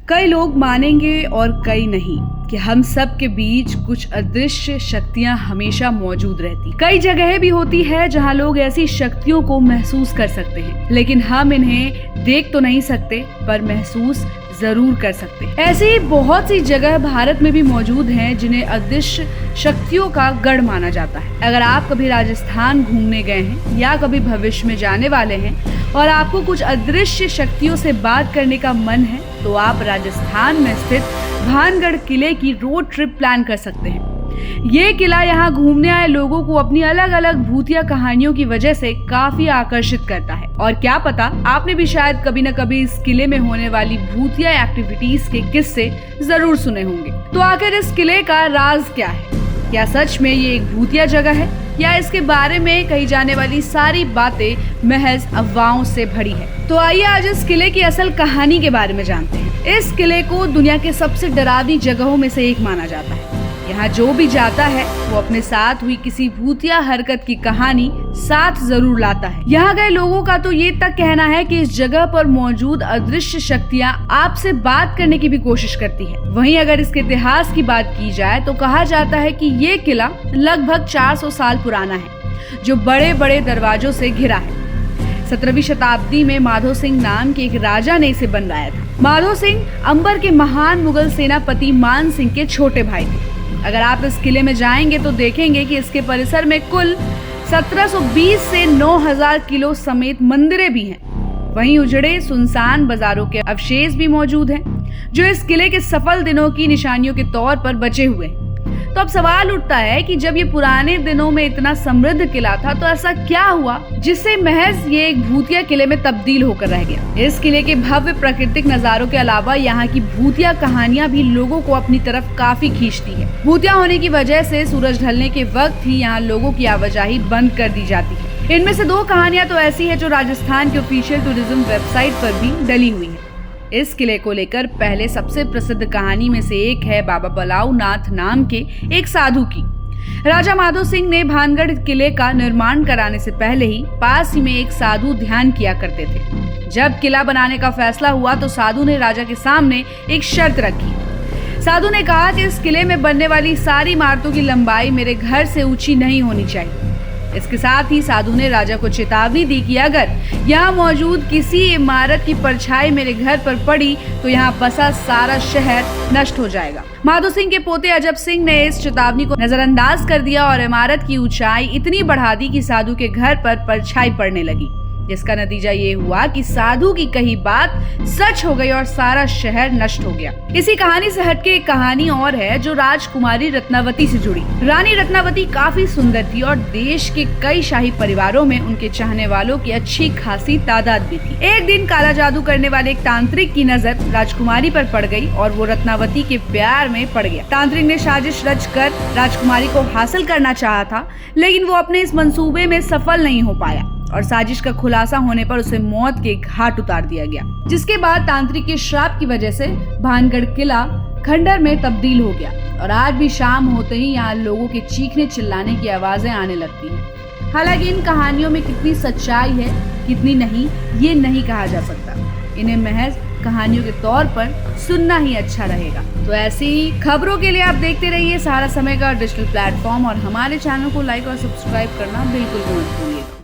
कई लोग मानेंगे और कई नहीं कि हम सब के बीच कुछ अदृश्य शक्तियां हमेशा मौजूद रहती। कई जगह भी होती है जहां लोग ऐसी शक्तियों को महसूस कर सकते हैं, लेकिन हम इन्हें देख तो नहीं सकते पर महसूस जरूर कर सकते हैं। ऐसी ही बहुत सी जगह भारत में भी मौजूद हैं जिन्हें अदृश्य शक्तियों का गढ़ माना जाता है। अगर आप कभी राजस्थान घूमने गए हैं या कभी भविष्य में जाने वाले हैं और आपको कुछ अदृश्य शक्तियों से बात करने का मन है तो आप राजस्थान में स्थित भानगढ़ किले की रोड ट्रिप प्लान कर सकते हैं। ये किला यहाँ घूमने आए लोगों को अपनी अलग अलग भूतिया कहानियों की वजह से काफी आकर्षित करता है। और क्या पता आपने भी शायद कभी न कभी इस किले में होने वाली भूतिया एक्टिविटीज के किस्से जरूर सुने होंगे। तो आखिर इस किले का राज क्या है? क्या सच में ये एक भूतिया जगह है या इसके बारे में कही जाने वाली सारी बातें महज अफवाहों से भरी है? तो आइए आज इस किले की असल कहानी के बारे में जानते हैं। इस किले को दुनिया के सबसे डरावनी जगहों में से एक माना जाता है। यहाँ जो भी जाता है वो अपने साथ हुई किसी भूतिया हरकत की कहानी साथ जरूर लाता है। यहाँ गए लोगों का तो ये तक कहना है कि इस जगह पर मौजूद अदृश्य शक्तियाँ आपसे बात करने की भी कोशिश करती है। वहीं अगर इसके इतिहास की बात की जाए तो कहा जाता है कि ये किला लगभग 400 साल पुराना है, जो बड़े बड़े दरवाजों से घिरा है। 17वीं शताब्दी में माधो सिंह नाम के एक राजा ने इसे बनवाया था। माधो सिंह अंबर के महान मुगल सेनापति मान सिंह के छोटे भाई थे। अगर आप इस किले में जाएंगे तो देखेंगे कि इसके परिसर में कुल 1720 से 9000 किलो समेत मंदिरें भी हैं। वहीं उजड़े सुनसान बाजारों के अवशेष भी मौजूद हैं, जो इस किले के सफल दिनों की निशानियों के तौर पर बचे हुए हैं। तो अब सवाल उठता है कि जब ये पुराने दिनों में इतना समृद्ध किला था तो ऐसा क्या हुआ जिससे महज ये एक भूतिया किले में तब्दील होकर रह गया। इस किले के भव्य प्राकृतिक नजारों के अलावा यहाँ की भूतिया कहानियां भी लोगों को अपनी तरफ काफी खींचती है। भूतिया होने की वजह से सूरज ढलने के वक्त ही यहाँ लोगों की आवाजाही बंद कर दी जाती है। इनमें से 2 कहानियां तो ऐसी है जो राजस्थान के ऑफिशियल टूरिज्म वेबसाइट पर भी डली हुई है। इस किले को लेकर पहले सबसे प्रसिद्ध कहानी में से एक है बाबा बलाऊ नाथ नाम के एक साधु की। राजा माधो सिंह ने भानगढ़ किले का निर्माण कराने से पहले ही पास ही में एक साधु ध्यान किया करते थे। जब किला बनाने का फैसला हुआ तो साधु ने राजा के सामने एक शर्त रखी। साधु ने कहा कि इस किले में बनने वाली सारी इमारतों की लंबाई मेरे घर से ऊंची नहीं होनी चाहिए। इसके साथ ही साधु ने राजा को चेतावनी दी कि अगर यहाँ मौजूद किसी इमारत की परछाई मेरे घर पर पड़ी तो यहाँ बसा सारा शहर नष्ट हो जाएगा। माधो सिंह के पोते अजब सिंह ने इस चेतावनी को नजरअंदाज कर दिया और इमारत की ऊंचाई इतनी बढ़ा दी कि साधु के घर पर परछाई पड़ने लगी, जिसका नतीजा ये हुआ कि साधु की कही बात सच हो गई और सारा शहर नष्ट हो गया। इसी कहानी से हटके एक कहानी और है जो राजकुमारी रत्नावती से जुड़ी। रानी रत्नावती काफी सुंदर थी और देश के कई शाही परिवारों में उनके चाहने वालों की अच्छी खासी तादाद भी थी। एक दिन काला जादू करने वाले एक तांत्रिक की नजर राजकुमारी पर पड़ गई और वो रत्नावती के प्यार में पड़ गया। तांत्रिक ने साजिश रचकर राजकुमारी को हासिल करना चाहा था, लेकिन वो अपने इस मंसूबे में सफल नहीं हो पाया और साजिश का खुलासा होने पर उसे मौत के घाट उतार दिया गया। जिसके बाद तांत्रिक के श्राप की वजह से भानगढ़ किला खंडर में तब्दील हो गया और आज भी शाम होते ही यहाँ लोगों के चीखने चिल्लाने की आवाजें आने लगती हैं। हालांकि इन कहानियों में कितनी सच्चाई है कितनी नहीं ये नहीं कहा जा सकता। इन्हें महज कहानियों के तौर पर सुनना ही अच्छा रहेगा। तो ऐसी खबरों के लिए आप देखते रहिए सहारा समय का डिजिटल प्लेटफॉर्म और हमारे चैनल को लाइक और सब्सक्राइब करना बिल्कुल मत भूलिए।